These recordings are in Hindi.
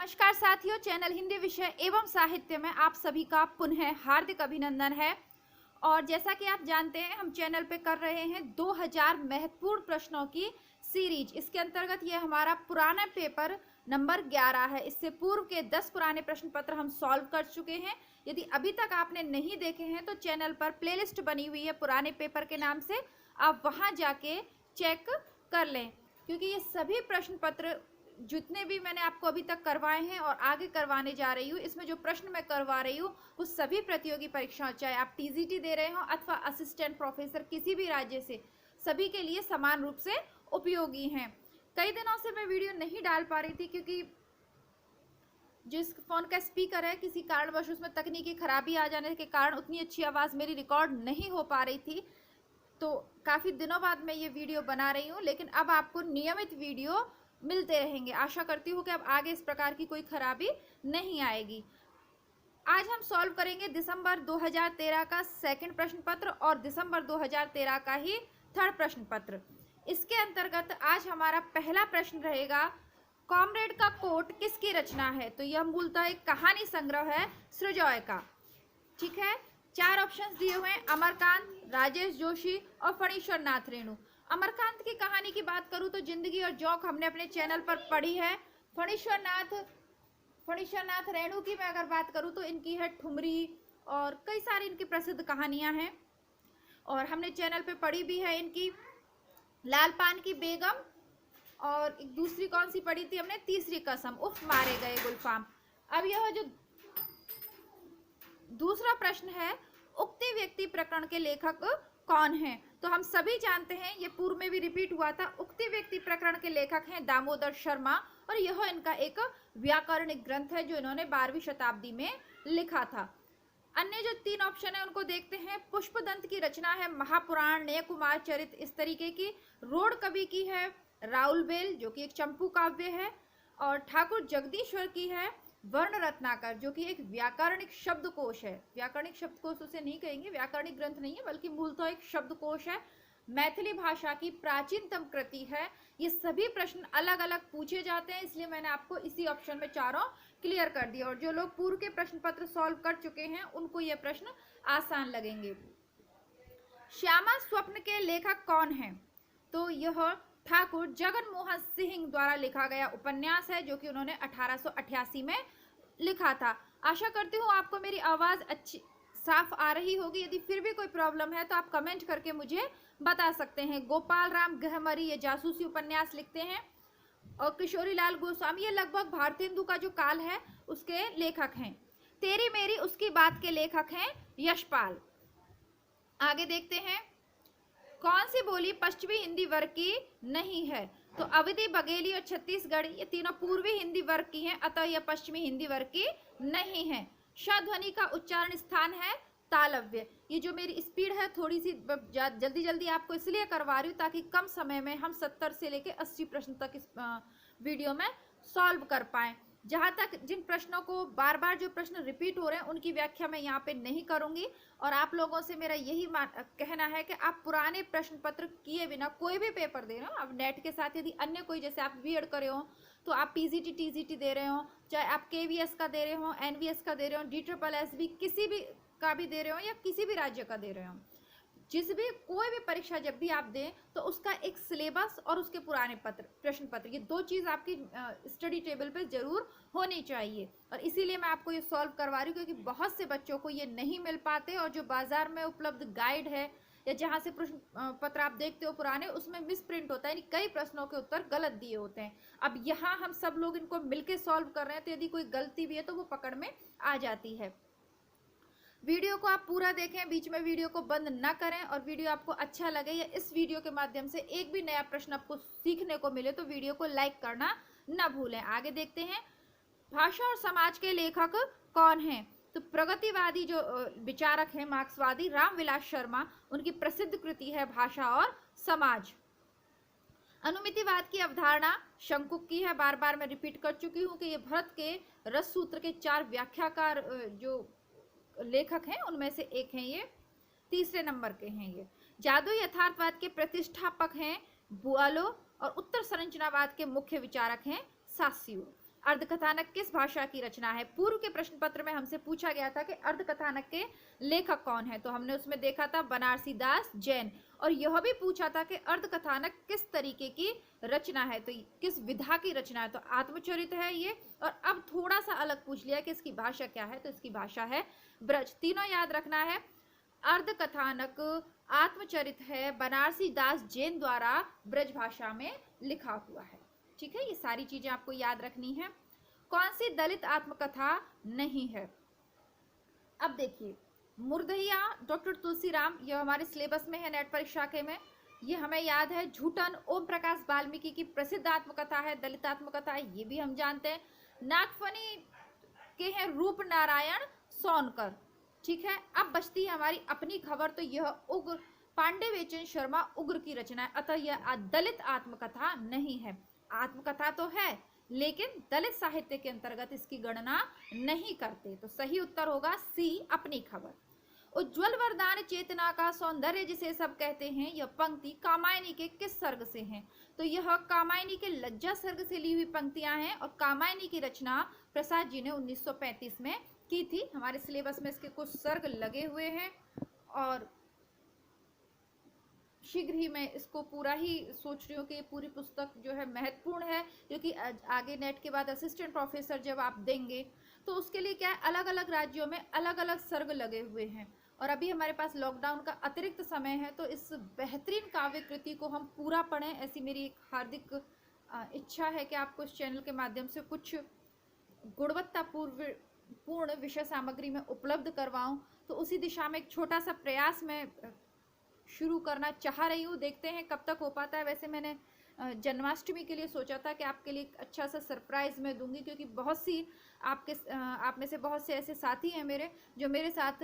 नमस्कार साथियों, चैनल हिंदी विषय एवं साहित्य में आप सभी का पुनः हार्दिक अभिनंदन है। और जैसा कि आप जानते हैं, हम चैनल पे कर रहे हैं 2000 महत्वपूर्ण प्रश्नों की सीरीज। इसके अंतर्गत ये हमारा पुराना पेपर नंबर 11 है। इससे पूर्व के 10 पुराने प्रश्न पत्र हम सॉल्व कर चुके हैं। यदि अभी तक आपने नहीं देखे हैं तो चैनल पर प्लेलिस्ट बनी हुई है पुराने पेपर के नाम से, आप वहां जाके चेक कर लें, क्योंकि ये सभी प्रश्न पत्र जितने भी मैंने आपको अभी तक करवाए हैं और आगे करवाने जा रही हूँ, इसमें जो प्रश्न मैं करवा रही हूँ वो सभी प्रतियोगी परीक्षाओं, चाहे आप टीजीटी दे रहे हो अथवा असिस्टेंट प्रोफेसर किसी भी राज्य से, सभी के लिए समान रूप से उपयोगी हैं। कई दिनों से मैं वीडियो नहीं डाल पा रही थी क्योंकि जिस फोन का स्पीकर है, किसी कारणवश उसमें तकनीकी खराबी आ जाने के कारण उतनी अच्छी आवाज़ मेरी रिकॉर्ड नहीं हो पा रही थी। तो काफ़ी दिनों बाद मैं ये वीडियो बना रही हूँ, लेकिन अब आपको नियमित वीडियो मिलते रहेंगे। आशा करती हूँ कि अब आगे इस प्रकार की कोई खराबी नहीं आएगी। आज हम सॉल्व करेंगे दिसंबर 2013 का सेकंड प्रश्न पत्र और दिसंबर 2013 का ही थर्ड प्रश्न पत्र। इसके अंतर्गत आज हमारा पहला प्रश्न रहेगा, कॉमरेड का कोट किसकी रचना है? तो यह मूलतः एक कहानी संग्रह है सृजोय का। ठीक है, 4 ऑप्शंस दिए हुए हैं, अमरकांत, राजेश जोशी और फणीश्वर नाथ रेणु। अमरकांत की कहानी की बात करूं तो जिंदगी और जोक हमने अपने चैनल पर पढ़ी है। फणीश्वर नाथ रेणु की मैं अगर बात करूं तो इनकी है ठुमरी और कई सारी इनकी प्रसिद्ध कहानियां हैं और हमने चैनल पे पढ़ी भी है इनकी। लाल पान की बेगम और एक दूसरी कौन सी पढ़ी थी हमने, तीसरी कसम, उफ मारे गए गुलफाम। अब यह जो दूसरा प्रश्न है, उक्ति व्यक्ति प्रकरण के लेखक कौन है? तो हम सभी जानते हैं, ये पूर्व में भी रिपीट हुआ था, उक्ति व्यक्ति प्रकरण के लेखक हैं दामोदर शर्मा और यह इनका एक व्याकरणिक ग्रंथ है जो इन्होंने 12वीं शताब्दी में लिखा था। अन्य जो 3 ऑप्शन है उनको देखते हैं। पुष्पदंत की रचना है महापुराण, नय कुमार चरित, इस तरीके की। रोड कवि की है राउल बेल जो कि एक चंपू काव्य है, और ठाकुर जगदीश्वर की है वर्ण रत्नाकर जो कि एक व्याकरणिक शब्दकोश है। व्याकरणिक शब्दकोश उसे नहीं कहेंगे, व्याकरणिक ग्रंथ नहीं है बल्कि मूलतः एक शब्दकोश है। मैथिली भाषा की प्राचीनतम कृति है। ये सभी प्रश्न अलग अलग पूछे जाते हैं, इसलिए मैंने आपको इसी ऑप्शन में चारों क्लियर कर दिया। और जो लोग पूर्व के प्रश्न पत्र सॉल्व कर चुके हैं उनको ये प्रश्न आसान लगेंगे। श्यामा स्वप्न के लेखक कौन है? तो यह ठाकुर जगन मोहन सिंह द्वारा लिखा गया उपन्यास है जो कि उन्होंने 1888 में लिखा था। आशा करती हूँ आपको मेरी आवाज़ अच्छी साफ आ रही होगी। यदि फिर भी कोई प्रॉब्लम है तो आप कमेंट करके मुझे बता सकते हैं। गोपाल राम गहमरी ये जासूसी उपन्यास लिखते हैं और किशोरी लाल गोस्वामी ये लगभग भारतेंदु का जो काल है उसके लेखक हैं। तेरी मेरी उसकी बात के लेखक हैं यशपाल। आगे देखते हैं, कौन सी बोली पश्चिमी हिंदी वर्ग की नहीं है? तो अवधी, बघेली और छत्तीसगढ़ी ये तीनों पूर्वी हिंदी वर्ग की हैं, अतः यह पश्चिमी हिंदी वर्ग की नहीं है। श ध्वनि का उच्चारण स्थान है तालव्य। ये जो मेरी स्पीड है थोड़ी सी जल्दी जल्दी आपको इसलिए करवा रही हूँ ताकि कम समय में हम 70 से लेकर 80 प्रश्न तक इस वीडियो में सॉल्व कर पाएं। जहाँ तक जिन प्रश्नों को बार बार जो प्रश्न रिपीट हो रहे हैं उनकी व्याख्या मैं यहाँ पे नहीं करूँगी और आप लोगों से मेरा यही कहना है कि आप पुराने प्रश्न पत्र किए बिना कोई भी पेपर दे रहे हो, अब नेट के साथ यदि अन्य कोई, जैसे आप बीएड करे हो तो आप पीजीटी टीजीटी दे रहे हो, चाहे आप केवीएस का दे रहे हो, एनवीएस का दे रहे हो, DSSB किसी भी का भी दे रहे हो या किसी भी राज्य का दे रहे हो, जिस भी कोई भी परीक्षा जब भी आप दें तो उसका एक सिलेबस और उसके पुराने प्रश्न पत्र, ये 2 चीज़ आपकी स्टडी टेबल पे जरूर होनी चाहिए। और इसीलिए मैं आपको ये सॉल्व करवा रही हूँ क्योंकि बहुत से बच्चों को ये नहीं मिल पाते और जो बाजार में उपलब्ध गाइड है या जहाँ से प्रश्न पत्र आप देखते हो पुराने, उसमें मिस प्रिंट होता है, यानी कई प्रश्नों के उत्तर गलत दिए होते हैं। अब यहाँ हम सब लोग इनको मिलकर सॉल्व कर रहे हैं तो यदि कोई गलती भी है तो वो पकड़ में आ जाती है। वीडियो को आप पूरा देखें, बीच में वीडियो को बंद ना करें और वीडियो आपको अच्छा लगे या इस वीडियो के माध्यम से एक भी नया प्रश्न आपको सीखने को मिले तो वीडियो को लाइक करना ना भूलें। आगे देखते हैं, भाषा और समाज के लेखक कौन हैं? तो प्रगतिवादी जो विचारक हैं मार्क्सवादी रामविलास शर्मा, उनकी प्रसिद्ध कृति है भाषा और समाज। अनुमितिवाद की अवधारणा शंकुक की है, बार बार मैं रिपीट कर चुकी हूँ कि ये भरत के रस सूत्र के 4 व्याख्याकार जो लेखक हैं उनमें से एक हैं, ये तीसरे नंबर के हैं। ये जादू यथार्थवाद के प्रतिष्ठापक हैं बुआलो और उत्तर संरचनावाद के मुख्य विचारक हैं सास्यू। अर्धकथानक किस भाषा की रचना है? पूर्व के प्रश्न पत्र में हमसे पूछा गया था कि अर्धकथानक के लेखक कौन है, तो हमने उसमें देखा था बनारसी दास जैन। और यह भी पूछा था कि अर्धकथानक किस तरीके की रचना है, तो किस विधा की रचना है, तो आत्मचरित है ये। और अब थोड़ा सा अलग पूछ लिया कि इसकी भाषा क्या है, तो इसकी भाषा है ब्रज। तीनों याद रखना है। अर्धकथानक आत्मचरित है, बनारसी दास जैन द्वारा ब्रज भाषा में लिखा हुआ है। ठीक है, ये सारी चीजें आपको याद रखनी है। कौन सी दलित आत्मकथा नहीं है? अब देखिए, मुर्दहिया डॉक्टर तुलसीराम, यह हमारे सिलेबस में है नेट परीक्षा के में, ये हमें याद है। झूठन ओम प्रकाश वाल्मीकि की प्रसिद्ध आत्मकथा है, दलित आत्मकथा है, ये भी हम जानते हैं। नागफनी के हैं रूप नारायण सोनकर। ठीक है, अब बचती है हमारी अपनी खबर, तो यह उग्र पांडे वेचन शर्मा उग्र की रचना है, अतः यह दलित आत्मकथा नहीं है। आत्मकथा तो है लेकिन दलित साहित्य के अंतर्गत इसकी गणना नहीं करते, तो सही उत्तर होगा सी, अपनी खबर। उज्ज्वल वरदान चेतना का सौंदर्य जिसे सब कहते हैं, यह पंक्ति कामायनी के किस सर्ग से है? तो यह कामायनी के लज्जा सर्ग से ली हुई पंक्तियां हैं, और कामायनी की रचना प्रसाद जी ने 1935 में की थी। हमारे सिलेबस में इसके कुछ सर्ग लगे हुए हैं, और शीघ्र ही मैं इसको पूरा ही सोच रही हूँ कि पूरी पुस्तक जो है महत्वपूर्ण है, क्योंकि आगे नेट के बाद असिस्टेंट प्रोफेसर जब आप देंगे तो उसके लिए क्या है, अलग अलग राज्यों में अलग अलग सर्ग लगे हुए हैं, और अभी हमारे पास लॉकडाउन का अतिरिक्त समय है, तो इस बेहतरीन काव्य कृति को हम पूरा पढ़ें, ऐसी मेरी एक हार्दिक इच्छा है कि आपको इस चैनल के माध्यम से कुछ गुणवत्तापूर्ण विषय सामग्री में उपलब्ध करवाऊं। तो उसी दिशा में एक छोटा सा प्रयास मैं शुरू करना चाह रही हूँ, देखते हैं कब तक हो पाता है। वैसे मैंने जन्माष्टमी के लिए सोचा था कि आपके लिए एक अच्छा सा सरप्राइज मैं दूंगी, क्योंकि बहुत सी आप में से बहुत से ऐसे साथी हैं मेरे जो मेरे साथ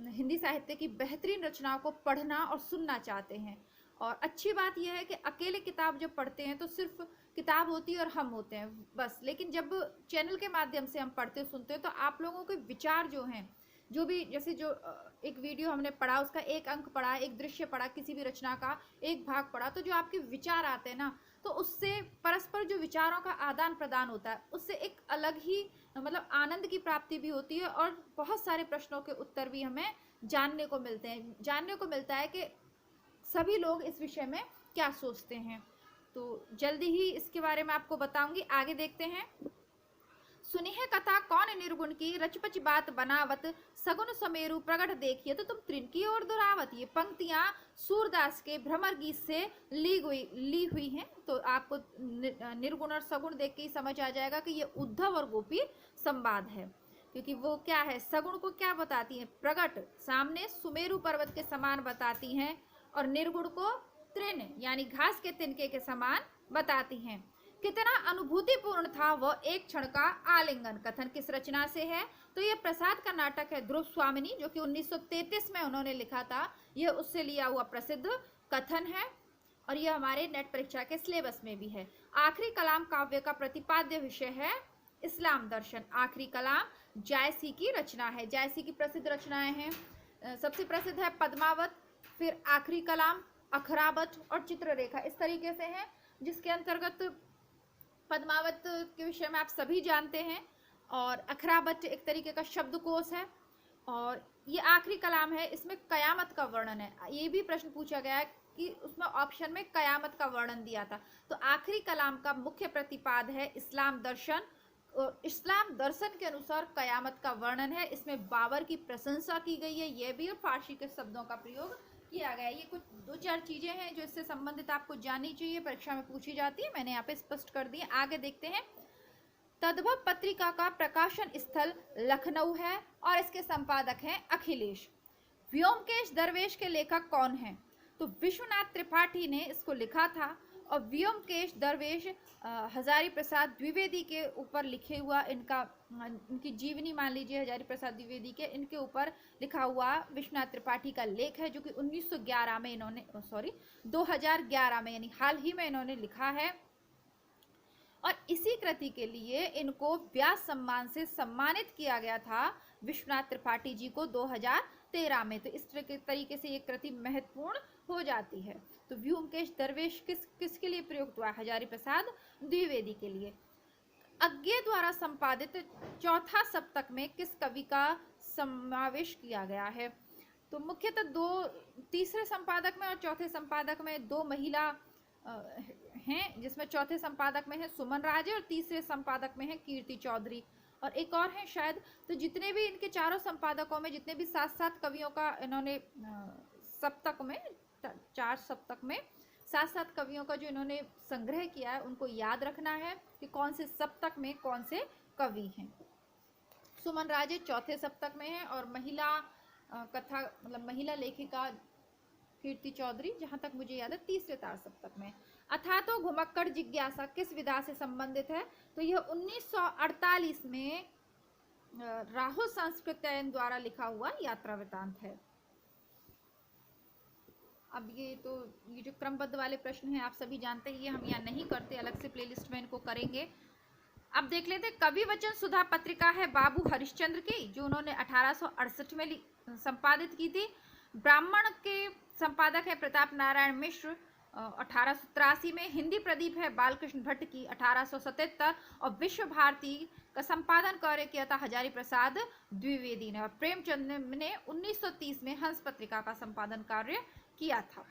हिंदी साहित्य की बेहतरीन रचनाओं को पढ़ना और सुनना चाहते हैं। और अच्छी बात यह है कि अकेले किताब जब पढ़ते हैं तो सिर्फ किताब होती है और हम होते हैं बस, लेकिन जब चैनल के माध्यम से हम पढ़ते सुनते हैं तो आप लोगों के विचार जो हैं, जो भी जैसे जो एक वीडियो हमने पढ़ा, उसका एक अंक पढ़ा, एक दृश्य पढ़ा, किसी भी रचना का एक भाग पढ़ा, तो जो आपके विचार आते हैं ना, तो उससे परस्पर जो विचारों का आदान प्रदान होता है, उससे एक अलग ही मतलब आनंद की प्राप्ति भी होती है, और बहुत सारे प्रश्नों के उत्तर भी हमें जानने को मिलते हैं। जानने को मिलता है कि सभी लोग इस विषय में क्या सोचते हैं। तो जल्दी ही इसके बारे में आपको बताऊंगी। आगे देखते हैं। सुनी है कथा कौन निर्गुण की, रचपच बात बनावत, सगुन समेरु प्रगट देखिए तो तुम त्रिन की ओर दुरावत। ये पंक्तियां सूरदास के भ्रमर गीत से ली हुई हैं। तो आपको निर्गुण और सगुण देख के ही समझ आ जाएगा कि ये उद्धव और गोपी संवाद है, क्योंकि वो क्या है, सगुण को क्या बताती है, प्रगट सामने सुमेरु पर्वत के समान बताती हैं, और निर्गुण को तृण यानी घास के तिनके के समान बताती हैं। कितना अनुभूतिपूर्ण था वह एक क्षण का आलिंगन। कथन किस रचना से है? तो यह प्रसाद का नाटक है ध्रुव स्वामिनी, जो कि 1933 में उन्होंने लिखा था। यह उससे लिया हुआ प्रसिद्ध कथन है, और यह हमारे नेट परीक्षा के सिलेबस में भी है। आखिरी कलाम काव्य का प्रतिपाद्य विषय है इस्लाम दर्शन। आखिरी कलाम जायसी की रचना है। जायसी की प्रसिद्ध रचनाएं हैं, सबसे प्रसिद्ध है पद्मावत, फिर आखिरी कलाम, अखरावत और चित्ररेखा, इस तरीके से है, जिसके अंतर्गत पद्मावत के विषय में आप सभी जानते हैं, और अखरावत एक तरीके का शब्दकोश है, और ये आखिरी कलाम है, इसमें कयामत का वर्णन है। ये भी प्रश्न पूछा गया है कि उसमें ऑप्शन में कयामत का वर्णन दिया था। तो आखिरी कलाम का मुख्य प्रतिपाद है इस्लाम दर्शन, और इस्लाम दर्शन के अनुसार कयामत का वर्णन है। इसमें बाबर की प्रशंसा की गई है, यह भी, और फारसी के शब्दों का प्रयोग किया गया। ये कुछ 2-4 चीजें हैं जो इससे संबंधित आपको जाननी चाहिए, परीक्षा में पूछी जाती है, मैंने यहाँ पे स्पष्ट कर दी। आगे देखते हैं। तद्भव पत्रिका का प्रकाशन स्थल लखनऊ है, और इसके संपादक हैं अखिलेश। व्योमकेश दरवेश के लेखक कौन हैं? तो विश्वनाथ त्रिपाठी ने इसको लिखा था, और व्योमकेश दरवेश हजारी प्रसाद द्विवेदी के ऊपर लिखे हुआ इनकी जीवनी मान लीजिए, हजारी प्रसाद द्विवेदी के, इनके ऊपर लिखा हुआ विश्वनाथ त्रिपाठी का लेख है, जो कि 1911 में इन्होंने 2011 में यानी हाल ही में इन्होंने लिखा है। और इसी कृति के लिए इनको व्यास सम्मान से सम्मानित किया गया था विश्वनाथ त्रिपाठी जी को 2013 में। तो इस तरीके से ये कृति महत्वपूर्ण हो जाती है। तो व्योमकेश दरवेश किसके लिए प्रयुक्त हुआ? हजारी प्रसाद द्विवेदी के लिए। अज्ञे द्वारा संपादित चौथा सप्तक में किस कवि का समावेश किया गया है? तो मुख्यतः तीसरे संपादक में और चौथे संपादक में दो महिला हैं, जिसमें चौथे संपादक में है सुमन राजे और तीसरे संपादक में है कीर्ति चौधरी, और एक और है शायद। तो जितने भी इनके चारों संपादकों में जितने भी 7-7 कवियों का इन्होंने सप्तक में 4 सप्तक में 7-7 कवियों का जो इन्होंने संग्रह किया है, उनको याद रखना है कि कौन से सप्तक में कौन से कवि हैं। सुमन राजे चौथे सप्तक में है और महिला कथा मतलब महिला लेखिका कीर्ति चौधरी जहां तक मुझे याद है तीसरे तार सप्तक में। अथा तो घुमक्कड़ जिज्ञासा किस विधा से संबंधित है? तो यह 1948 में राहुल संस्कृतायन द्वारा लिखा हुआ यात्रा वृतांत है। अब ये जो क्रमबद्ध वाले प्रश्न हैं आप सभी जानते हैं, ये हम यहाँ नहीं करते, अलग से प्लेलिस्ट में इनको करेंगे। अब देख लेते हैं, कवि वचन सुधा पत्रिका है बाबू हरिश्चंद्र की, जो उन्होंने 1868 में संपादित की थी। ब्राह्मण के संपादक है प्रताप नारायण मिश्र 1883 में। हिंदी प्रदीप है बालकृष्ण भट्ट की 1877 और विश्व भारती का संपादन कार्य किया था हजारी प्रसाद द्विवेदी ने, और प्रेमचंद ने 1930 में हंस पत्रिका का संपादन कार्य किया था।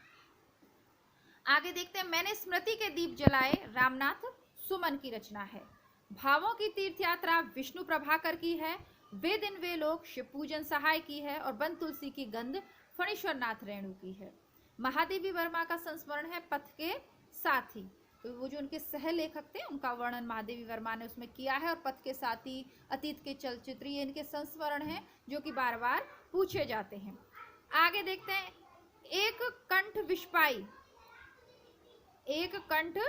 आगे देखते हैं, मैंने स्मृति के दीप जलाए रामनाथ सुमन की रचना है। भावों की तीर्थ यात्रा विष्णु प्रभाकर की है। वे दिन वे लोग शिव पूजन सहाय की है और बन तुलसी की गंध फणीश्वर नाथ रेणु की है। महादेवी वर्मा का संस्मरण है पथ के साथी, तो वो जो उनके सह लेखक थे उनका वर्णन महादेवी वर्मा ने उसमें किया है। और पथ के साथी, अतीत के चलचित्र, ये इनके संस्मरण हैं जो कि बार बार पूछे जाते हैं। आगे देखते हैं, एक कंठ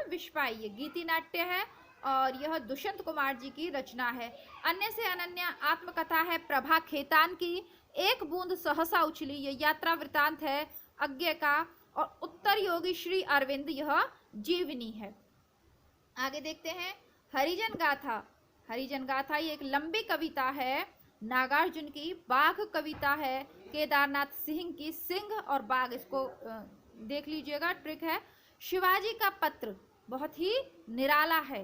विष्पाई ये गीति नाट्य है और यह दुष्यंत कुमार जी की रचना है। अन्य से अनन्या आत्मकथा है प्रभा खेतान की। एक बूंद सहसा उछली ये यात्रा वृतांत है अज्ञे का, और उत्तर योगी श्री अरविंद यह जीवनी है। आगे देखते हैं, हरिजन गाथा ये एक लंबी कविता है नागार्जुन की। बाघ कविता है केदारनाथ सिंह की, सिंह और बाघ इसको देख लीजिएगा, ट्रिक है। शिवाजी का पत्र बहुत ही निराला है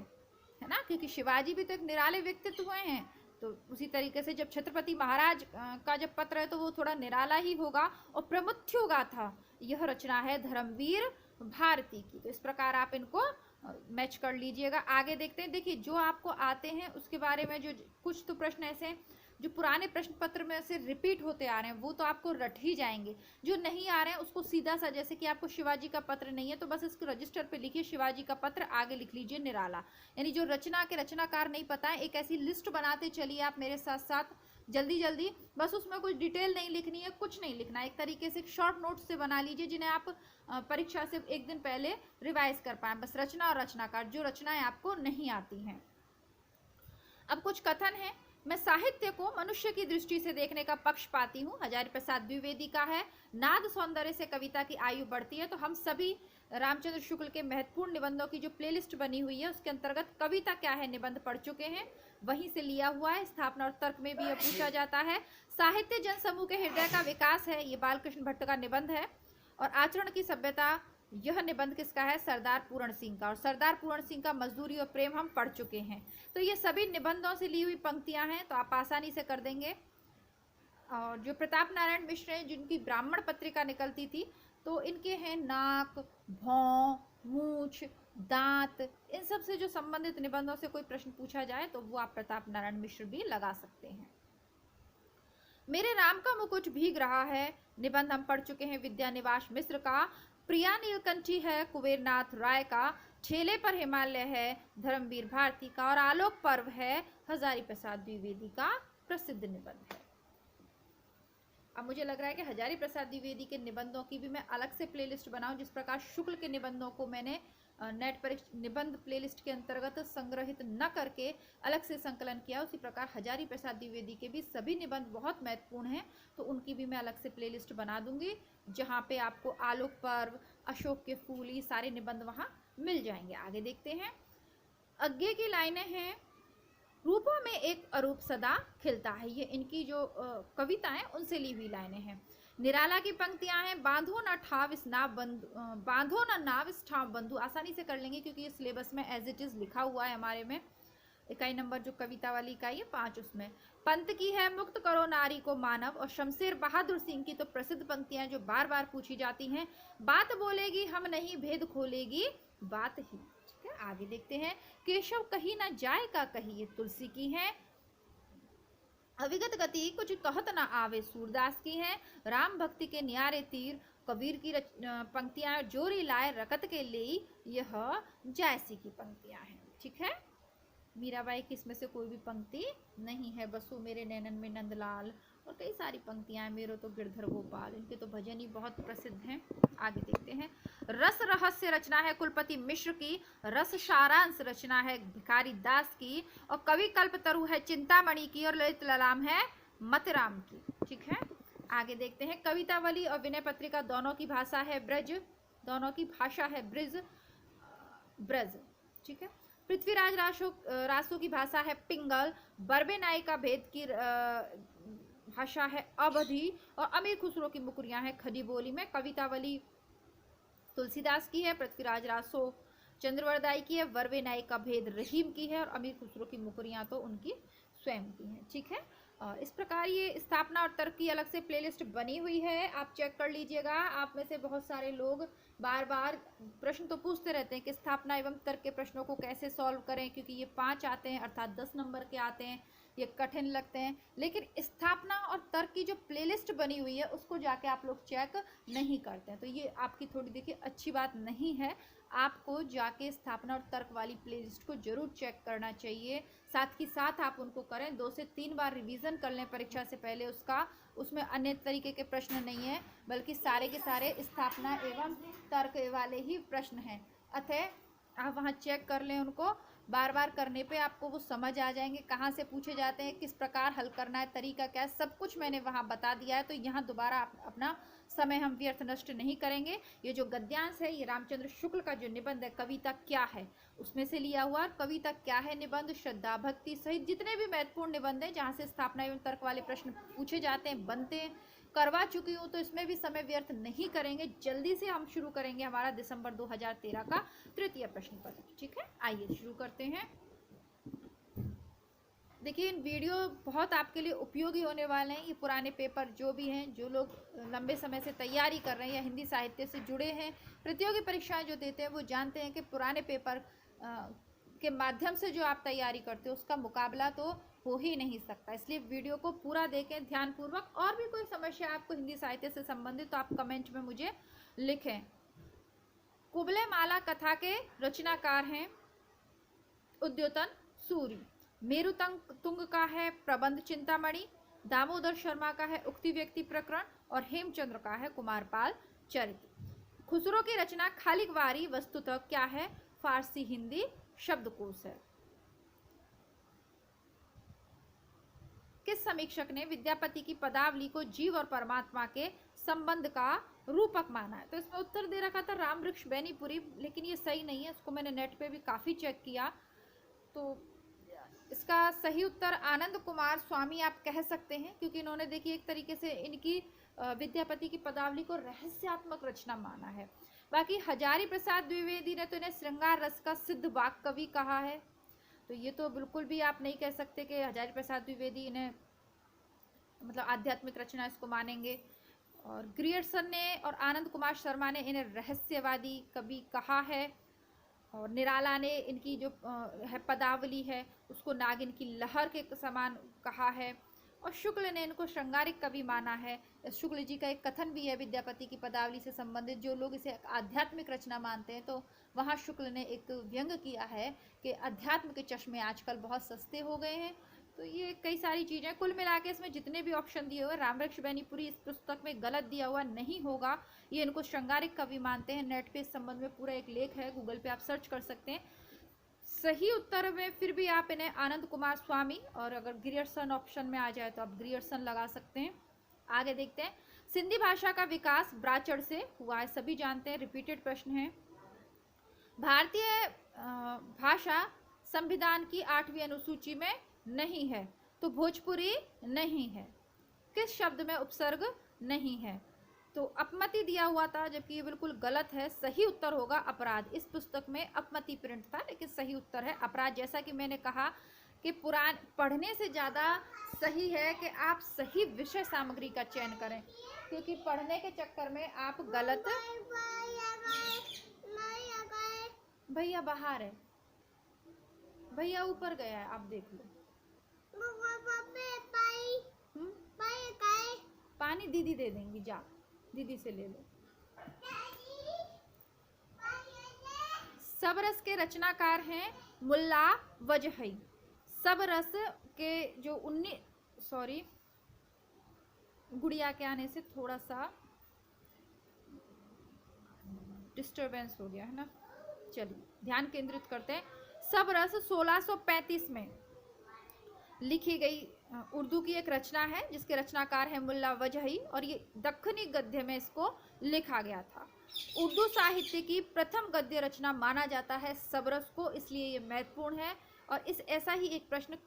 ना, क्योंकि शिवाजी भी तो एक निराले व्यक्तित्व हुए हैं, तो उसी तरीके से जब छत्रपति महाराज का जब पत्र है तो वो थोड़ा निराला ही होगा। और प्रमुथ्यो गाथा यह रचना है धर्मवीर भारती की। तो इस प्रकार आप इनको मैच कर लीजिएगा। आगे देखते हैं, देखिए जो आपको आते हैं उसके बारे में जो कुछ तो प्रश्न ऐसे जो पुराने प्रश्न पत्र में से रिपीट होते आ रहे हैं वो तो आपको रट ही जाएंगे। जो नहीं आ रहे हैं उसको सीधा सा, जैसे कि आपको शिवाजी का पत्र नहीं है तो बस इसको रजिस्टर पे लिखिए शिवाजी का पत्र, आगे लिख लीजिए निराला। यानी जो रचना के रचनाकार नहीं पता है, एक ऐसी लिस्ट बनाते चलिए आप मेरे साथ साथ जल्दी जल्दी, बस उसमें कुछ डिटेल नहीं लिखनी है, कुछ नहीं लिखना है, एक तरीके से शॉर्ट नोट्स से बना लीजिए जिन्हें आप परीक्षा से एक दिन पहले रिवाइज कर पाए। बस रचना और रचनाकार, जो रचनाएं आपको नहीं आती हैं। अब कुछ कथन है, मैं साहित्य को मनुष्य की दृष्टि से देखने का पक्ष पाती हूँ। हजारी प्रसाद द्विवेदी का है। नाद सौंदर्य से कविता की आयु बढ़ती है। तो हम सभी रामचंद्र शुक्ल के महत्वपूर्ण निबंधों की जो प्लेलिस्ट बनी हुई है उसके अंतर्गत कविता क्या है निबंध पढ़ चुके हैं, वहीं से लिया हुआ है। स्थापना और तर्क में भी यह पूछा जाता है। साहित्य जन समूह के हृदय का विकास है, ये बालकृष्ण भट्ट का निबंध है। और आचरण की सभ्यता, यह निबंध किसका है? सरदार पूर्ण सिंह का। और सरदार पूर्ण सिंह का मजदूरी और प्रेम हम पढ़ चुके हैं। तो ये सभी निबंधों से ली हुई पंक्तियां हैं, तो आप आसानी से कर देंगे। और जो प्रताप नारायण मिश्र हैं जिनकी ब्राह्मण पत्रिका निकलती थी, तो इनके हैं नाक, भौं, मूछ, दांत, इन सब से जो संबंधित निबंधों से कोई प्रश्न पूछा जाए तो वो आप प्रताप नारायण मिश्र भी लगा सकते हैं। मेरे राम का मुकुट भीग रहा है, निबंध हम पढ़ चुके हैं विद्यानिवास मिश्र का। प्रिया नीलकंठी है कुबेरनाथ राय का। ठेले पर हिमालय है धर्मवीर भारती का। और आलोक पर्व है हजारी प्रसाद द्विवेदी का प्रसिद्ध निबंध है। अब मुझे लग रहा है कि हजारी प्रसाद द्विवेदी के निबंधों की भी मैं अलग से प्लेलिस्ट बनाऊं, जिस प्रकार शुक्ल के निबंधों को मैंने नेट पर निबंध प्लेलिस्ट के अंतर्गत संग्रहित न करके अलग से संकलन किया, उसी प्रकार हजारी प्रसाद द्विवेदी के भी सभी निबंध बहुत महत्वपूर्ण हैं, तो उनकी भी मैं अलग से प्लेलिस्ट बना दूंगी, जहाँ पे आपको आलोक पर्व, अशोक के फूल, ये सारे निबंध वहाँ मिल जाएंगे। आगे देखते हैं, अज्ञे की लाइनें हैं, रूपों में एक अरूप सदा खिलता है। ये इनकी जो कविताएं उनसे ली हुई लाइनें हैं। निराला की पंक्तियां हैं, बांधो न ठाव इस नाव बंधु, बांधो न नाव इस ठाव बंधु, आसानी से कर लेंगे क्योंकि ये सिलेबस में एज इट इज लिखा हुआ है हमारे में। इकाई नंबर जो कविता वाली इकाई है 5 उसमें। पंत की है मुक्त करो नारी को मानव, और शमशेर बहादुर सिंह की तो प्रसिद्ध पंक्तियां जो बार बार पूछी जाती हैं, बात बोलेगी हम नहीं भेद खोलेगी बात ही। ठीक है, आगे देखते हैं। केशव कहीं ना जाए का कही, ये तुलसी की है। अविगत गति कुछ कहत ना आवे, सूरदास की है। राम भक्ति के न्यारे तीर, कबीर की पंक्तियां जोरी लाए रकत के लिए, यह जैसी की पंक्तियां हैं। ठीक है, मीराबाई की इसमें से कोई भी पंक्ति नहीं है। बसु मेरे नैनन में नंदलाल, और कई सारी पंक्तियां हैं। मेरो तो गिरधर गोपाल, इनके तो भजन ही बहुत प्रसिद्ध हैं। आगे देखते हैं। रस रहस्य रचना है कुलपति मिश्र की, रस सारांश रचना है भिखारी दास की, और कवि कल्पतरु है चिंतामणि की, और ललित ललाम है मतराम की। ठीक है, आगे देखते हैं। कवितावली और विनय पत्रिका दोनों की भाषा है ब्रज, दोनों की भाषा है ब्रज। ठीक है, पृथ्वीराज रासो की भाषा है पिंगल, बरबे नाई का भेद की भाषा है अवधि, और अमीर खुसरो की मुकुरियां हैं खड़ी बोली में। कवितावली तुलसीदास की है, पृथ्वीराज रासो चंद्रवरदाई की है, बरबे नाई का भेद रहीम की है, और अमीर खुसरो की मुकुरियां तो उनकी स्वयं की हैं। ठीक है, इस प्रकार ये स्थापना और तर्क की अलग से प्लेलिस्ट बनी हुई है, आप चेक कर लीजिएगा। आप में से बहुत सारे लोग बार बार प्रश्न तो पूछते रहते हैं कि स्थापना एवं तर्क के प्रश्नों को कैसे सॉल्व करें, क्योंकि ये 5 आते हैं अर्थात 10 नंबर के आते हैं, ये कठिन लगते हैं। लेकिन स्थापना और तर्क की जो प्लेलिस्ट बनी हुई है उसको जाके आप लोग चेक नहीं करते हैं, तो ये आपकी थोड़ी देखिए अच्छी बात नहीं है। आपको जाके स्थापना और तर्क वाली प्लेलिस्ट को जरूर चेक करना चाहिए। साथ ही साथ आप उनको करें, 2 से 3 बार रिवीजन कर लें परीक्षा से पहले उसका। उसमें अन्य तरीके के प्रश्न नहीं है, बल्कि सारे के सारे स्थापना एवं तर्क वाले ही प्रश्न हैं। अतः आप वहाँ चेक कर लें उनको। बार बार करने पे आपको वो समझ आ जाएंगे कहाँ से पूछे जाते हैं, किस प्रकार हल करना है, तरीका क्या है, सब कुछ मैंने वहाँ बता दिया है। तो यहाँ दोबारा अपना समय हम व्यर्थ नष्ट नहीं करेंगे। ये जो गद्यांश है ये रामचंद्र शुक्ल का जो निबंध है कविता क्या है उसमें से लिया हुआ। कविता क्या है निबंध, श्रद्धा भक्ति सहित जितने भी महत्वपूर्ण निबंध हैं जहाँ से स्थापना एवं तर्क वाले प्रश्न पूछे जाते हैं, बनते हैं, करवा चुकी हूँ, तो इसमें भी समय व्यर्थ नहीं करेंगे। जल्दी से हम शुरू करेंगे हमारा दिसंबर 2013 का तृतीय प्रश्न पत्र। ठीक है, आइए शुरू करते हैं। देखिए, इन वीडियो बहुत आपके लिए उपयोगी होने वाले हैं। ये पुराने पेपर जो भी हैं, जो लोग लंबे समय से तैयारी कर रहे हैं या हिंदी साहित्य से जुड़े हैं, प्रतियोगी परीक्षाएं जो देते हैं, वो जानते हैं कि पुराने पेपर के माध्यम से जो आप तैयारी करते हो उसका मुकाबला तो हो ही नहीं सकता। इसलिए वीडियो को पूरा देखें ध्यानपूर्वक। और भी कोई समस्या आपको हिंदी साहित्य से संबंधित तो आप कमेंट में मुझे लिखें। कुबले माला कथा के रचनाकार हैं उद्योतन सूरी, मेरुतुंग का है प्रबंध चिंतामणि, दामोदर शर्मा का है उक्ति व्यक्ति प्रकरण, और हेमचंद्र का है कुमारपाल चरित्र। खुसरो की रचना खालिकवारी वस्तुतः क्या है, फारसी हिंदी शब्दकोश है। किस समीक्षक ने विद्यापति की पदावली को जीव और परमात्मा के संबंध का रूपक माना है? तो इसमें उत्तर दे रखा था रामवृक्ष बेनीपुरी, लेकिन ये सही नहीं है। इसको मैंने नेट पे भी काफ़ी चेक किया, तो इसका सही उत्तर आनंद कुमार स्वामी आप कह सकते हैं, क्योंकि इन्होंने देखिए एक तरीके से इनकी विद्यापति की पदावली को रहस्यात्मक रचना माना है। बाकी हजारी प्रसाद द्विवेदी ने तो इन्हें श्रृंगार रस का सिद्ध वाक कवि कहा है, तो ये तो बिल्कुल भी आप नहीं कह सकते कि हजारी प्रसाद द्विवेदी इन्हें मतलब आध्यात्मिक रचना इसको मानेंगे। और ग्रियर्सन ने और आनंद कुमार शर्मा ने इन्हें रहस्यवादी कवि कहा है, और निराला ने इनकी जो है पदावली है उसको नागिन की लहर के समान कहा है, और शुक्ल ने इनको श्रृंगारिक कवि माना है। शुक्ल जी का एक कथन भी है विद्यापति की पदावली से संबंधित, जो लोग इसे आध्यात्मिक रचना मानते हैं, तो वहाँ शुक्ल ने एक व्यंग किया है कि अध्यात्म के चश्मे आजकल बहुत सस्ते हो गए हैं। तो ये कई सारी चीज़ें कुल मिला के इसमें जितने भी ऑप्शन दिए हुए रामवृक्ष बेनीपुरी इस पुस्तक में गलत दिया हुआ नहीं होगा। ये इनको श्रृंगारिक कवि मानते हैं। नेट पे इस संबंध में पूरा एक लेख है, गूगल पे आप सर्च कर सकते हैं। सही उत्तर में फिर भी आप इन्हें आनंद कुमार स्वामी, और अगर ग्रियर्सन ऑप्शन में आ जाए तो आप ग्रियर्सन लगा सकते हैं। आगे देखते हैं। सिंधी भाषा का विकास ब्राचड़ से हुआ है, सभी जानते हैं, रिपीटेड प्रश्न है। भारतीय भाषा संविधान की 8वीं अनुसूची में नहीं है, तो भोजपुरी नहीं है। किस शब्द में उपसर्ग नहीं है? तो अपमति दिया हुआ था, जबकि ये बिल्कुल गलत है। सही उत्तर होगा अपराध। इस पुस्तक में अपमति प्रिंट था, लेकिन सही उत्तर है अपराध। जैसा कि मैंने कहा कि पढ़ने से ज़्यादा सही है कि आप सही विषय सामग्री का चयन करें, क्योंकि पढ़ने के चक्कर में आप गलत। भैया बाहर है, भैया ऊपर गया है, आप देख लो। पानी दीदी दे देंगी, जा दीदी से ले लो। सब रस के रचनाकार हैं मुल्ला वजही। सब रस के जो 19 सॉरी गुड़िया के आने से थोड़ा सा डिस्टरबेंस हो गया है ना, चलिए ध्यान केंद्रित करते हैं। सब रस 1635 में लिखी गई उर्दू की एक रचना है जिसके रचनाकार है मुल्ला वजही, और ये दक्खनी गद्य में इसको लिखा गया था। उर्दू साहित्य की प्रथम गद्य रचना माना जाता है सबरस को, इसलिए ये महत्वपूर्ण है। और इस ऐसा ही एक प्रश्न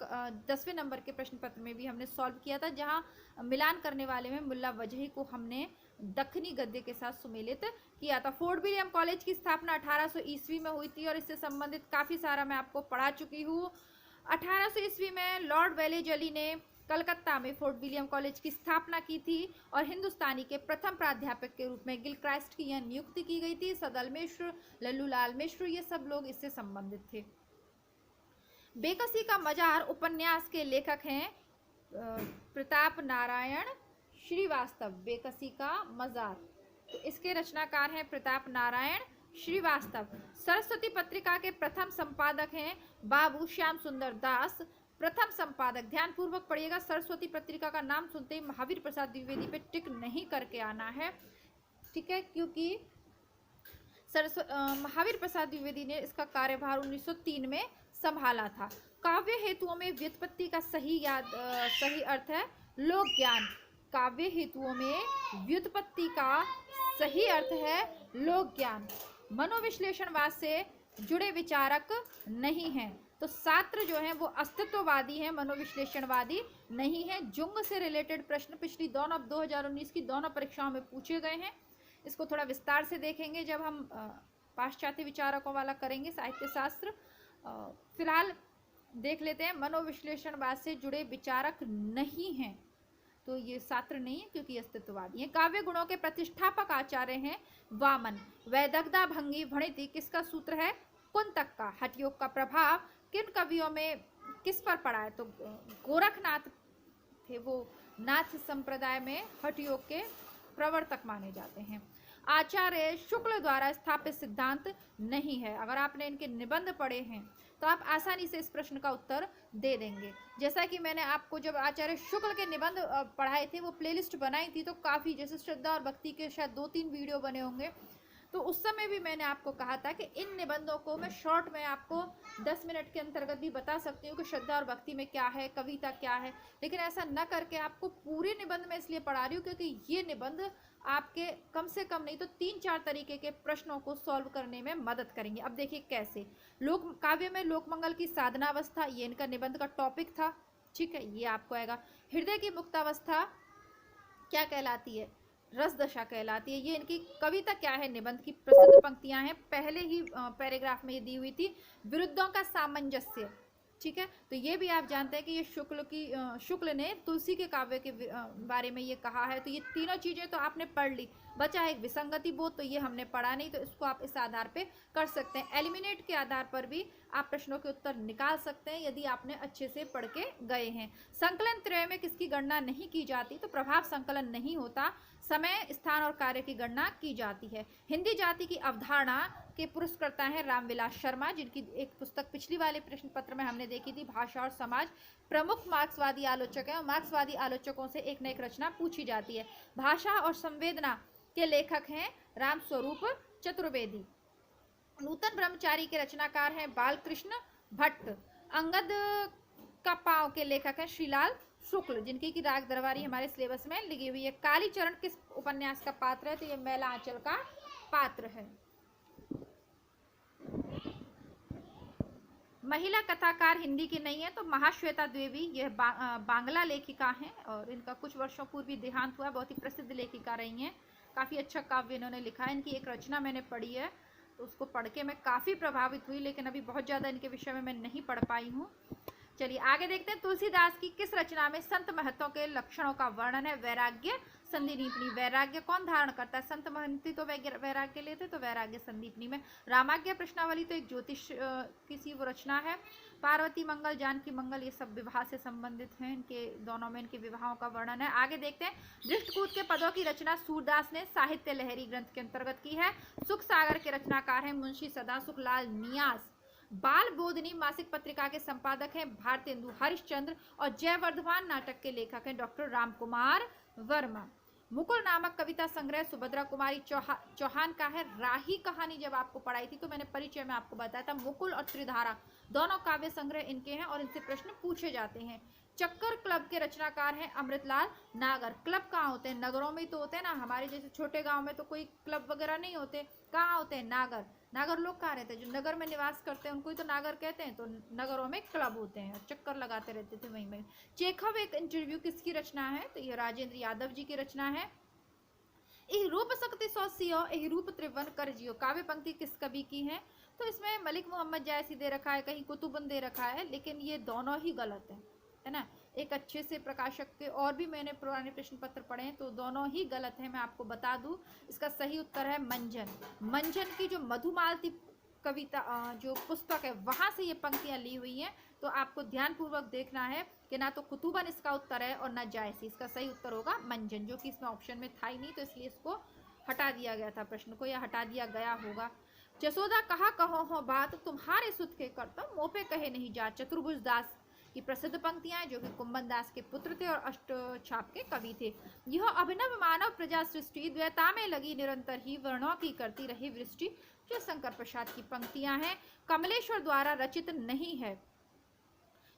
10वें नंबर के प्रश्न पत्र में भी हमने सॉल्व किया था, जहां मिलान करने वाले में मुल्ला वजही को हमने दक्खनी गद्य के साथ सुमेलित किया था। फोर्ट विलियम कॉलेज की स्थापना 1800 ईस्वी में हुई थी और इससे संबंधित काफ़ी सारा मैं आपको पढ़ा चुकी हूँ। 1800 ईस्वी में लॉर्ड वेलेजली ने कलकत्ता में फोर्ट विलियम कॉलेज की स्थापना की थी और हिंदुस्तानी के प्रथम प्राध्यापक के रूप में गिलक्राइस्ट की यह नियुक्ति की गई थी। सदल मिश्र, लल्लूलाल मिश्र, ये सब लोग इससे संबंधित थे। बेकसी का मजार उपन्यास के लेखक हैं प्रताप नारायण श्रीवास्तव। बेकसी का मजार, तो इसके रचनाकार हैं प्रताप नारायण श्रीवास्तव। सरस्वती पत्रिका के प्रथम संपादक हैं बाबू श्याम सुंदर दास। प्रथम संपादक, ध्यान पूर्वक पढ़िएगा, सरस्वती पत्रिका का नाम सुनते ही महावीर प्रसाद द्विवेदी पे टिक नहीं करके आना है, ठीक है, क्योंकि महावीर प्रसाद द्विवेदी ने इसका कार्यभार 1903 में संभाला था। काव्य हेतुओं में व्युत्पत्ति का सही अर्थ है लोक ज्ञान। काव्य हेतुओं में व्युत्पत्ति का सही अर्थ है लोक ज्ञान। मनोविश्लेषणवाद से जुड़े विचारक नहीं हैं, तो छात्र जो हैं वो अस्तित्ववादी हैं, मनोविश्लेषणवादी नहीं है। जुंग से रिलेटेड प्रश्न पिछली 2019 की दोनों परीक्षाओं में पूछे गए हैं। इसको थोड़ा विस्तार से देखेंगे जब हम पाश्चात्य विचारकों वाला करेंगे साहित्य शास्त्र। फिलहाल देख लेते हैं, मनोविश्लेषणवाद से जुड़े विचारक नहीं हैं, तो ये छात्र नहीं है क्योंकि अस्तित्ववादी हैं। काव्य गुणों के प्रतिष्ठापक आचार्य हैं वामन। वैदग्धा भंगी भणिति किसका सूत्र है? कुंतक का। हठयोग का प्रभाव किन कवियों में किस पर पड़ा है? तो गोरखनाथ थे, वो नाथ संप्रदाय में हठयोग के प्रवर्तक माने जाते हैं। आचार्य शुक्ल द्वारा स्थापित सिद्धांत नहीं है। अगर आपने इनके निबंध पढ़े हैं तो आप आसानी से इस प्रश्न का उत्तर दे देंगे। जैसा कि मैंने आपको जब आचार्य शुक्ल के निबंध पढ़ाए थे, वो प्लेलिस्ट बनाई थी, तो काफ़ी, जैसे श्रद्धा और भक्ति के शायद 2-3 वीडियो बने होंगे, तो उस समय भी मैंने आपको कहा था कि इन निबंधों को मैं शॉर्ट में आपको 10 मिनट के अंतर्गत भी बता सकती हूँ कि श्रद्धा और भक्ति में क्या है, कविता क्या है, लेकिन ऐसा न करके आपको पूरे निबंध में इसलिए पढ़ा रही हूँ क्योंकि ये निबंध आपके कम से कम नहीं तो 3-4 तरीके के प्रश्नों को सॉल्व करने में मदद करेंगे। अब देखिए कैसे। लोक काव्य में लोकमंगल की साधनावस्था, ये इनका निबंध का टॉपिक था, ठीक है, ये आपको आएगा। हृदय की मुक्तावस्था क्या कहलाती है? रस दशा कहलाती है। ये इनकी कविता क्या है? निबंध की प्रसिद्ध पंक्तियां हैं, पहले ही पैराग्राफ में ये दी हुई थी। विरुद्धों का सामंजस्य, ठीक है, तो ये भी आप जानते हैं कि ये शुक्ल ने तुलसी के काव्य के बारे में ये कहा है। तो ये तीनों चीजें तो आपने पढ़ ली, बचा एक विसंगति बोध, तो ये हमने पढ़ा नहीं, तो इसको आप इस आधार पे कर सकते हैं। एलिमिनेट के आधार पर भी आप प्रश्नों के उत्तर निकाल सकते हैं यदि आपने अच्छे से पढ़ के गए हैं। संकलन त्रय में किसकी गणना नहीं की जाती? तो प्रभाव संकलन नहीं होता, समय, स्थान और कार्य की गणना की जाती है। हिंदी जाति की अवधारणा के पुरस्कर्ता हैं रामविलास शर्मा, जिनकी एक पुस्तक पिछली वाले प्रश्न पत्र में हमने देखी थी, भाषा और समाज। प्रमुख मार्क्सवादी आलोचक हैं और मार्क्सवादी आलोचकों से एक न एक रचना पूछी जाती है। भाषा और संवेदना के लेखक हैं रामस्वरूप चतुर्वेदी। नूतन ब्रह्मचारी के रचनाकार हैं बालकृष्ण भट्ट। अंगद का पांव के लेखक हैं श्रीलाल शुक्ल, जिनकी की राग दरबारी हमारे सिलेबस में लिखी हुई है। कालीचरण किस उपन्यास का पात्र है? तो ये मैला आंचल का पात्र है। महिला कथाकार हिंदी की नहीं है, तो महाश्वेता द्विवेदी, यह बांग्ला लेखिका हैं और इनका कुछ वर्षों पूर्व भी देहांत हुआ। बहुत ही प्रसिद्ध लेखिका रही हैं, काफ़ी अच्छा काव्य इन्होंने लिखा है। इनकी एक रचना मैंने पढ़ी है, तो उसको पढ़ के मैं काफ़ी प्रभावित हुई, लेकिन अभी बहुत ज़्यादा इनके विषय में मैं नहीं पढ़ पाई हूँ। चलिए आगे देखते हैं, तुलसीदास की किस रचना में संत महतों के लक्षणों का वर्णन है? वैराग्य संदीपनी। वैराग्य कौन धारण करता है? संत महंती तो वैराग्य लेते, तो वैराग्य संदीपनी में। रामाज्ञा प्रश्नावली तो एक ज्योतिष किसी वो रचना है। पार्वती मंगल, जानकी मंगल, ये सब विवाह से संबंधित हैं, इनके दोनों में इनके विवाहों का वर्णन है। आगे देखते हैं, दृष्टकूट के पदों की रचना सूरदास ने साहित्य लहरी ग्रंथ के अंतर्गत की है। सुख सागर के रचनाकार हैं मुंशी सदासुख लाल नियाज। बाल बोधनी मासिक पत्रिका के संपादक हैं भारतेंदु हरिश्चंद्र। और जयवर्धमान नाटक के लेखक हैं डॉक्टर रामकुमार वर्मा। मुकुल नामक कविता संग्रह सुभद्रा कुमारी चौहान का है। राही कहानी जब आपको पढ़ाई थी तो मैंने परिचय में आपको बताया था, मुकुल और त्रिधारा दोनों काव्य संग्रह इनके हैं और इनसे प्रश्न पूछे जाते हैं। चक्कर क्लब के रचनाकार हैं अमृतलाल नागर। क्लब कहाँ होते हैं? नगरों में ही तो होते हैं ना, हमारे जैसे छोटे गांव में तो कोई क्लब वगैरह नहीं होते। कहाँ होते हैं? नागर। नागर लोग कहाँ रहते हैं? जो नगर में निवास करते हैं उनको ही तो नागर कहते हैं। तो नगरों में क्लब होते हैं और चक्कर लगाते रहते थे वहीं में। चेखव एक इंटरव्यू किसकी रचना है? तो ये राजेंद्र यादव जी की रचना है। यह रूप शक्ति सौ सियो, यह रूप त्रिवन कर जियो काव्य पंक्ति किस कवि की है? तो इसमें मलिक मोहम्मद जायसी दे रखा है, कहीं कुतुबन दे रखा है, लेकिन ये दोनों ही गलत है ना। एक अच्छे से प्रकाशक के और भी मैंने पुराने प्रश्न पत्र पढ़े हैं तो दोनों ही गलत है। मैं आपको बता दूं, इसका सही उत्तर है मंजन। मंजन की जो मधुमालती कविता जो पुस्तक है वहां से ये पंक्तियां ली हुई हैं। तो आपको ध्यानपूर्वक देखना है कि ना तो कुतुबन इसका उत्तर है और ना जायसी। इसका सही उत्तर होगा मंजन, जो कि इसमें ऑप्शन में था ही नहीं, तो इसलिए इसको हटा दिया गया था प्रश्न को, या हटा दिया गया होगा। जसोदा कहा कहो हो बात, तुम्हारे सुत के करतम मोह पे कहे नहीं जात। चतुर्भुज दास की प्रसिद्ध पंक्तियां, जो कि कुंभन दास के पुत्र थे और अष्टछाप के कवि थे। यह अभिनव मानव प्रजा सृष्टि द्वैता में लगी निरंतर ही वर्णों की करती रही वृष्टि। जो शंकर प्रसाद की पंक्तियां हैं, कमलेश्वर द्वारा रचित नहीं है।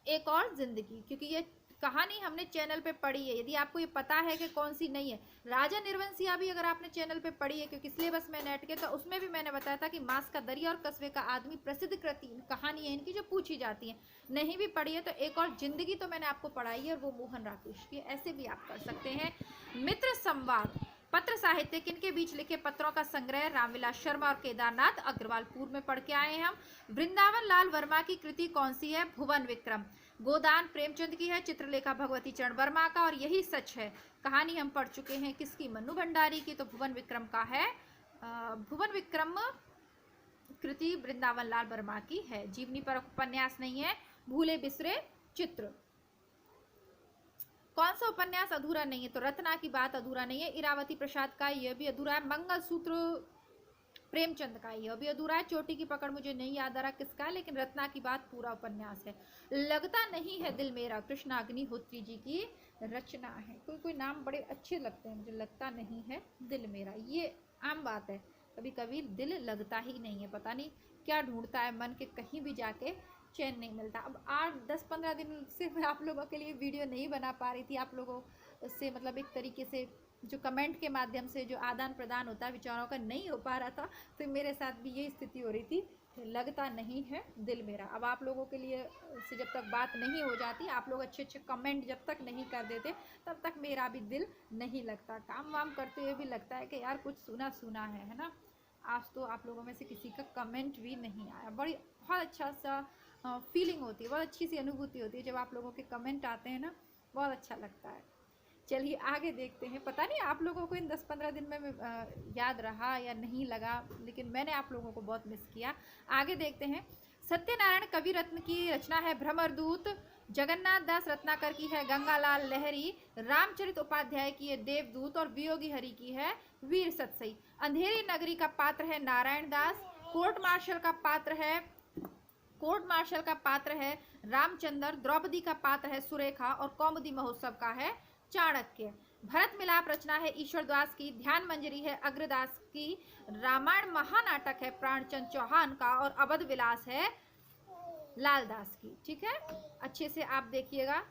एक और जिंदगी, क्योंकि ये कहानी हमने चैनल पे पढ़ी है, यदि आपको ये पता है कि कौन सी नहीं है। राजा निर्वंशिया भी अगर आपने चैनल पे पढ़ी है, क्योंकि सिलेबस में नेट के, तो उसमें भी मैंने बताया था कि मांस का दरिया और कस्बे का आदमी प्रसिद्ध कृति कहानी है इनकी जो पूछी जाती है। नहीं भी पढ़ी है तो एक और जिंदगी तो मैंने आपको पढ़ाई है, और वो मोहन राकेश की। ऐसे भी आप कर सकते हैं। मित्र संवाद पत्र साहित्य किनके बीच लिखे पत्रों का संग्रह? रामविलास शर्मा और केदारनाथ अग्रवाल। पूर्व में पढ़ के आए हैं हम। वृंदावन लाल वर्मा की कृति कौन सी है? भुवन विक्रम। गोदान प्रेमचंद की है। चित्रलेखा भगवती चरण वर्मा का। और यही सच है कहानी हम पढ़ चुके हैं किसकी? मन्नू भंडारी की। तो भुवन विक्रम का है। भुवन विक्रम कृति वृंदावन लाल वर्मा की है। जीवनी पर उपन्यास नहीं है। भूले बिसरे चित्र। कौन सा उपन्यास अधूरा नहीं है? तो रत्ना की बात अधूरा नहीं है। इरावती प्रसाद का यह भी अधूरा है। मंगलसूत्र प्रेमचंद का यह भी अधूरा है। चोटी की पकड़ मुझे नहीं याद आ रहा किसका, लेकिन रत्ना की बात पूरा उपन्यास है। लगता नहीं है दिल मेरा कृष्ण अग्निहोत्री जी की रचना है। कोई कोई नाम बड़े अच्छे लगते हैं मुझे। लगता नहीं है दिल मेरा, ये आम बात है। कभी कभी दिल लगता ही नहीं है, पता नहीं क्या ढूंढता है मन के, कहीं भी जाके चैन नहीं मिलता। अब 8-10-15 दिन से मैं आप लोगों के लिए वीडियो नहीं बना पा रही थी। आप लोगों से मतलब एक तरीके से जो कमेंट के माध्यम से जो आदान प्रदान होता है विचारों का, नहीं हो पा रहा था। तो मेरे साथ भी यही स्थिति हो रही थी, लगता नहीं है दिल मेरा। अब आप लोगों के लिए से जब तक बात नहीं हो जाती, आप लोग अच्छे अच्छे कमेंट जब तक नहीं कर देते, तब तक मेरा भी दिल नहीं लगता। काम वाम करते हुए भी लगता है कि यार कुछ सुना सुना है ना। आज तो आप लोगों में से किसी का कमेंट भी नहीं आया। बड़ी बहुत अच्छा सा फीलिंग होती है, बहुत अच्छी सी अनुभूति होती है जब आप लोगों के कमेंट आते हैं ना, बहुत अच्छा लगता है। चलिए आगे देखते हैं। पता नहीं आप लोगों को इन 10-15 दिन में याद रहा या नहीं लगा, लेकिन मैंने आप लोगों को बहुत मिस किया। आगे देखते हैं। सत्यनारायण कवि रत्न की रचना है भ्रमरदूत। जगन्नाथ दास रत्नाकर की है गंगालाल लहरी। रामचरित उपाध्याय की है देवदूत। और वियोगी हरि की है वीर सतसई। अंधेरी नगरी का पात्र है नारायण दास। कोर्ट मार्शल का पात्र है रामचंद्र। द्रौपदी का पात्र है सुरेखा। और कौमुदी महोत्सव का है चाणक्य। भरत मिलाप रचना है ईश्वर दास की। ध्यान मंजरी है अग्रदास की। रामायण महानाटक है प्राणचंद चौहान का। और अवध विलास है लाल दास की। ठीक है, अच्छे से आप देखिएगा।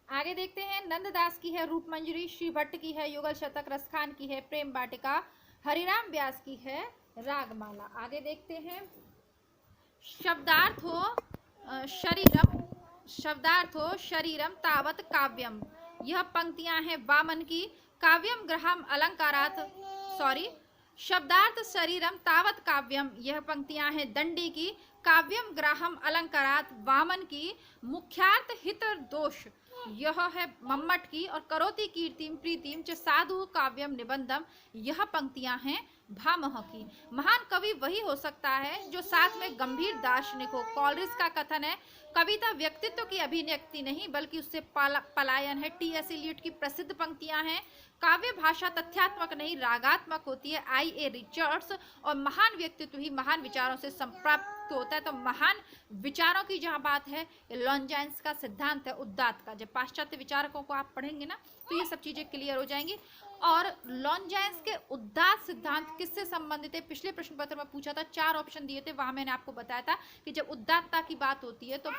आगे देखते हैं। नंददास की है रूप मंजरी। श्री भट्ट की है युगल शतक। रसखान की है प्रेम वाटिका। हरिराम व्यास की है रागमाला। आगे देखते हैं। शब्दार्थो शरीरम तावत काव्यम। यह पंक्तियां हैं वामन की। काव्यम ग्रहम अलंकारात शब्दार्थ शरीरम तावत काव्यम, यह पंक्तियां हैं दंडी की। काव्यम ग्राहम अलंकारात, वामन की। मुख्यार्थ हित दोष, यह है मम्मट की। और करोति कीर्तिम प्रीतिम च साधु काव्यम निबंधम, यह पंक्तियां हैं भामह की। महान कवि वही हो सकता है जो साथ में गंभीर दार्शनिक हो। कॉलरिज का कथन है, कविता व्यक्तित्व की अभिव्यक्ति नहीं बल्कि उससे पलायन है। टी.एस. एलियट की प्रसिद्ध पंक्तियां हैं, काव्य भाषा तथ्यात्मक नहीं रागात्मक होती है। I.A. रिचर्ड्स। और महान व्यक्तित्व ही महान विचारों से संप्राप्त होता है। तो महान विचारों की जहां बात है, लॉन्जाइन्स का सिद्धांत है उदात्त का। जब पाश्चात्य विचारकों को आप पढ़ेंगे ना तो ये सब चीजें क्लियर हो जाएंगी। और लॉन्जाइन्स के उदात्त सिद्धांत किससे संबंधित है, पिछले प्रश्न पत्र में पूछा था, 4 ऑप्शन दिए थे, वहां मैंने आपको बताया था कि जब उदात्तता की बात होती है तो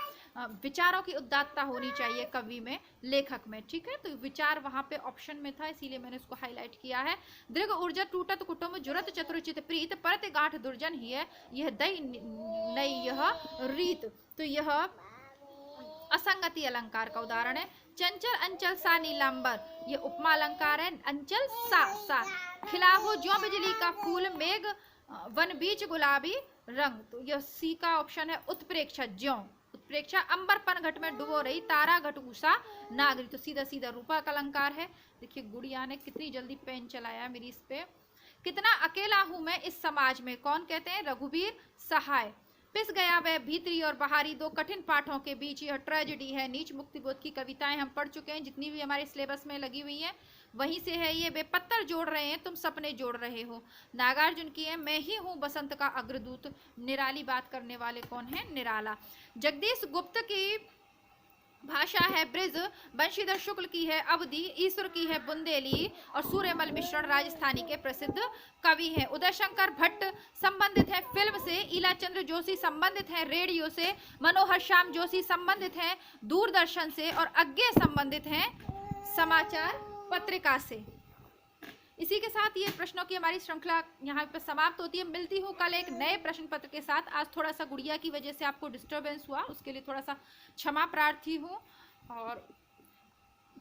विचारों की उदात्तता होनी चाहिए कवि में, लेखक में, ठीक है। तो विचार वहां पे ऑप्शन में था, इसीलिए मैंने उसको हाईलाइट किया है। दृढ़ ऊर्जा टूटत कुटुंब जुरत चतुरचित प्रीत, परत गांठ दुर्जन ही है, यह दई नई यह रीत। तो यह असंगति अलंकार का उदाहरण है। चंचल अंचल सा नीलांबर, ये उपमा अलंकार है। अंचल सा खिला हो ज्यों बिजली का फूल, मेघ वन बीच गुलाबी रंग, तो यह सी का ऑप्शन है। उत्प्रेक्षा ज्यों, उत्प्रेक्षा अंबर पन घट में डुबो रही, तारा घट उषा नागरी, तो सीधा सीधा रूपक अलंकार है। देखिए गुड़िया ने कितनी जल्दी पेन चलाया मेरी इस पे। कितना अकेला हूं मैं इस समाज में, कौन कहते हैं, रघुवीर सहाय। पिस गया वह भीतरी और बाहरी, दो कठिन पाठों के बीच, यह ट्रेजेडी है। नीच मुक्ति बोध की कविताएं हम पढ़ चुके हैं, जितनी भी हमारे सिलेबस में लगी हुई हैं वहीं से है ये। वे पत्थर जोड़ रहे हैं तुम सपने जोड़ रहे हो, नागार्जुन की है। मैं ही हूँ बसंत का अग्रदूत, निराली बात करने वाले कौन है, निराला। जगदीश गुप्त की भाषा है ब्रिज, बंशीधर शुक्ल की है अवधि, ईश्वर की है बुंदेली, और सूर्यमल मिश्रण राजस्थानी के प्रसिद्ध कवि हैं। उदय शंकर भट्ट संबंधित है फिल्म से, ईलाचंद्र जोशी संबंधित है रेडियो से, मनोहर श्याम जोशी संबंधित है दूरदर्शन से, और अज्ञे संबंधित हैं समाचार पत्रिका से। इसी के साथ ये प्रश्नों की हमारी श्रृंखला यहाँ पर समाप्त होती है। मिलती हूँ कल एक नए प्रश्न पत्र के साथ। आज थोड़ा सा गुड़िया की वजह से आपको डिस्टर्बेंस हुआ, उसके लिए थोड़ा सा क्षमा प्रार्थी हूँ। और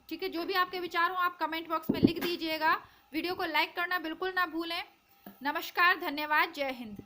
ठीक है, जो भी आपके विचार हो आप कमेंट बॉक्स में लिख दीजिएगा। वीडियो को लाइक करना बिल्कुल ना भूलें। नमस्कार, धन्यवाद, जय हिंद।